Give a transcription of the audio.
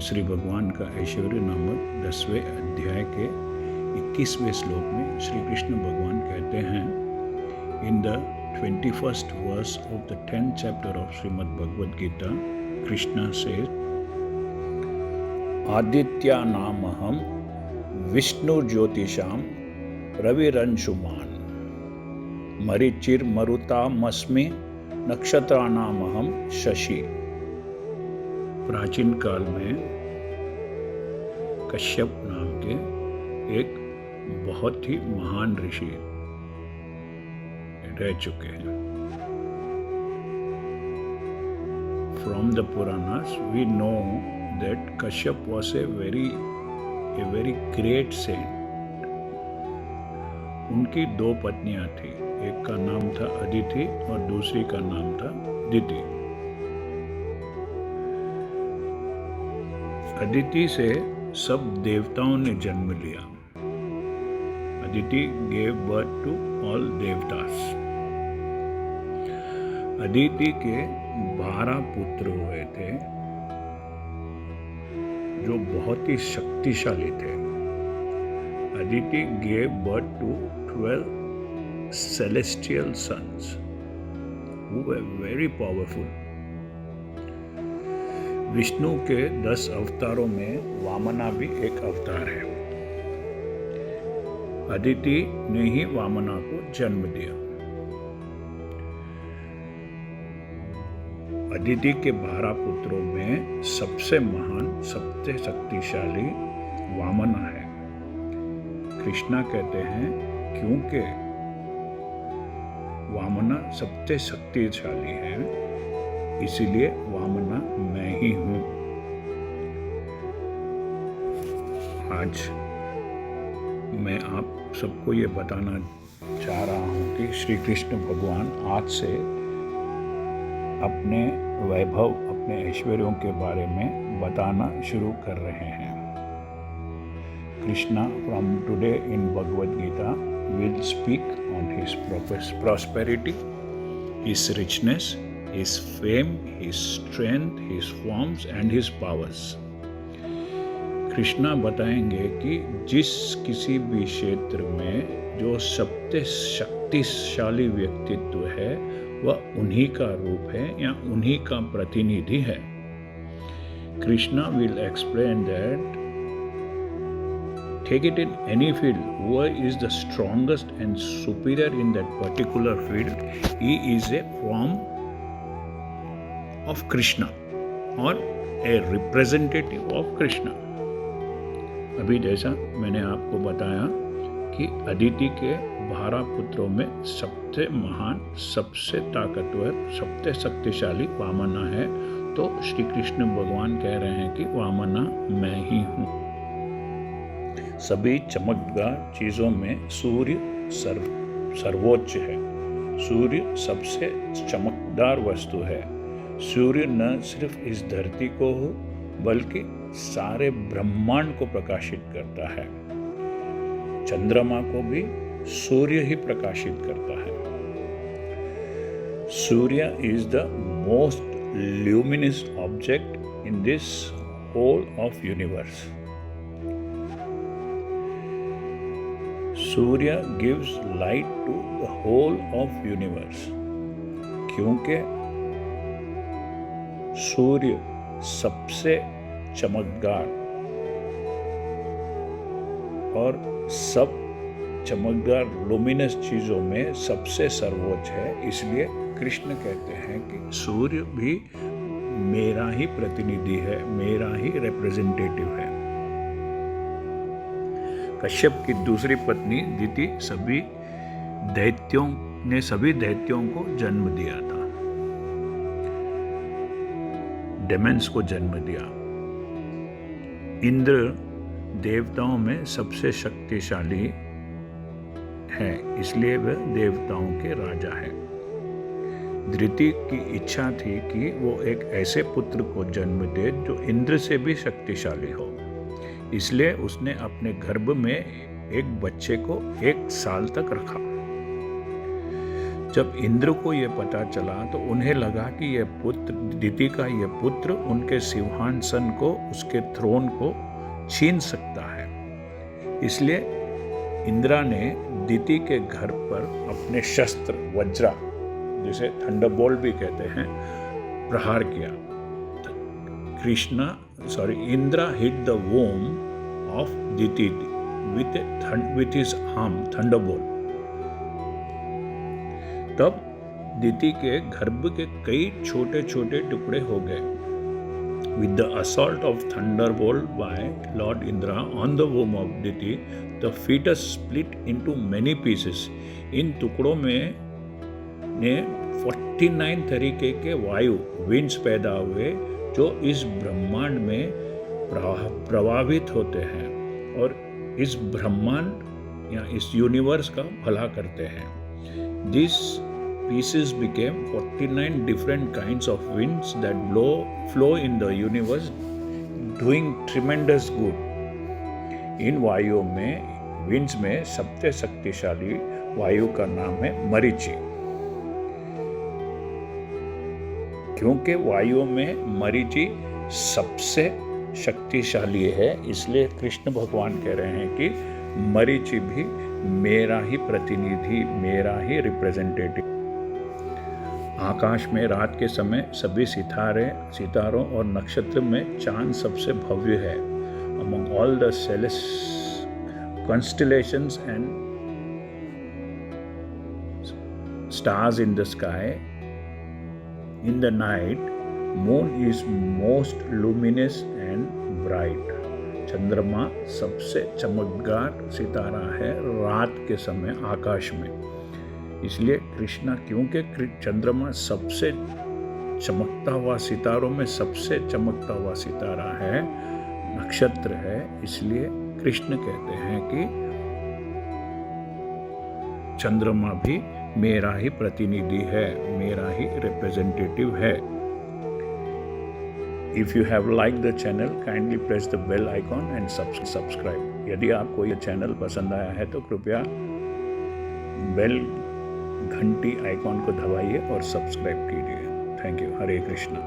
श्री भगवान का ऐश्वर्य नामक 10वें अध्याय के 21वें श्लोक में श्री कृष्ण भगवान कहते हैं, in the 21st verse of the 10th chapter of Srimad Bhagavad Gita, Krishna says, Aditya namaham Vishnu Jyotisham Raviransuman Marichir Marutamasmi Nakshatranamaham Shashi। प्राचीन काल में कश्यप नाम के एक बहुत ही महान ऋषि रह चुके हैं। From the Puranas we know that Kashyap was a very great saint। उनकी दो पत्नियां थी, एक का नाम था अदिति और दूसरी का नाम था दिति। अदिति से सब देवताओं ने जन्म लिया। Aditi gave birth to all देवतास। Aditi के 12 पुत्र हुए थे जो बहुत ही शक्तिशाली थे। Aditi gave birth to 12 celestial sons who were very powerful। Vishnu के 10 अवतारों में वामना भी एक अवतार है। अदिति ने ही वामना को जन्म दिया। अदिति के 12 पुत्रों में सबसे महान, सबसे शक्तिशाली वामना है। कृष्णा कहते हैं क्योंकि वामना सबसे शक्तिशाली है, इसीलिए वामना मैं ही हूँ। आज मैं आप सबको ये बताना चाह रहा हूँ कि श्री कृष्ण भगवान आज से अपने वैभव, अपने ऐश्वर्यों के बारे में बताना शुरू कर रहे हैं। Krishna from today in Bhagavad Gita will speak on his prosperity, his richness, his fame, his strength, his forms and his powers। Krishna बताएंगे कि जिस किसी भी क्षेत्र में जो सबसे शक्तिशाली व्यक्तित्व है वह उन्हीं का रूप है या उन्हीं का प्रतिनिधि है। Krishna will explain that take it in any field, whoever is the strongest and superior in that particular field, he is a form of Krishna or a representative of Krishna। अभी जैसा मैंने आपको बताया कि अदिति के 12 पुत्रों में सबसे महान, सबसे ताकतवर, सबसे शक्तिशाली वामना है, तो श्री कृष्ण भगवान कह रहे हैं कि वामना मैं ही हूँ। सभी चमकदार चीजों में सूर्य सर्वोच्च है। सूर्य सबसे चमकदार वस्तु है। सूर्य न सिर्फ इस धरती को हो बल्कि सारे ब्रह्मांड को प्रकाशित करता है। चंद्रमा को भी सूर्य ही प्रकाशित करता है। सूर्य is the most luminous object in this whole of universe. सूर्य gives light to the whole of universe. क्योंकि सूर्य सबसे चमकदार और सब चमकदार लुमिनस चीजों में सबसे सर्वोच्च है, इसलिए कृष्ण कहते हैं कि सूर्य भी मेरा ही प्रतिनिधि है, मेरा ही रिप्रेजेंटेटिव है। कश्यप की दूसरी पत्नी दिति सभी दैत्यों को जन्म दिया था, डेमन्स को जन्म दिया। इंद्र देवताओं में सबसे शक्तिशाली है, इसलिए वह देवताओं के राजा है। धृति की इच्छा थी कि वो एक ऐसे पुत्र को जन्म दे जो इंद्र से भी शक्तिशाली हो, इसलिए उसने अपने गर्भ में एक बच्चे को 1 साल तक रखा। जब इंद्र को ये पता चला तो उन्हें लगा कि ये पुत्र, दिति का ये पुत्र उनके सिंहासन को, उसके थ्रोन को छीन सकता है। इसलिए इंद्रा ने दिति के घर पर अपने शस्त्र वज्रा, जिसे थंडरबोल्ट भी कहते हैं, प्रहार किया। Indira hit the वोम of Diti with his arm thunderbolt। तब दिति के गर्भ के कई छोटे छोटे टुकड़े हो गए। With the assault of thunderbolt by Lord Indra on the womb of Diti, the fetus split into many pieces। इन टुकड़ों में 49 तरीके के वायु विंड्स पैदा हुए जो इस ब्रह्मांड में प्रभावित होते हैं और इस ब्रह्मांड या इस यूनिवर्स का भला करते हैं। These pieces became 49 different kinds of winds that flow in the universe, doing tremendous good। इन वायुओं में, विंड्स में सबसे शक्तिशाली वायु का नाम है मरीचि। क्योंकि वायुओं में मरीचि सबसे शक्तिशाली है, इसलिए कृष्ण भगवान कह रहे हैं कि मरीचि भी मेरा ही प्रतिनिधि, मेरा ही रिप्रेजेंटेटिव। आकाश में रात के समय सभी सितारों और नक्षत्र में चांद सबसे भव्य है। Among all the constellations and stars in the sky, in the night, moon is most luminous and bright। चंद्रमा सबसे चमकदार सितारा है रात के समय आकाश में। इसलिए कृष्णा, क्योंकि चंद्रमा सबसे चमकता हुआ सितारों में सबसे चमकता हुआ सितारा है, नक्षत्र है, इसलिए कृष्ण कहते हैं कि चंद्रमा भी मेरा ही प्रतिनिधि है, मेरा ही रिप्रेजेंटेटिव है। If you have liked the channel, kindly press the bell icon and subscribe। यदि आपको ये चैनल पसंद आया है तो कृपया बेल घंटी आइकॉन को दबाइए और सब्सक्राइब कीजिए। Thank you. हरे कृष्णा।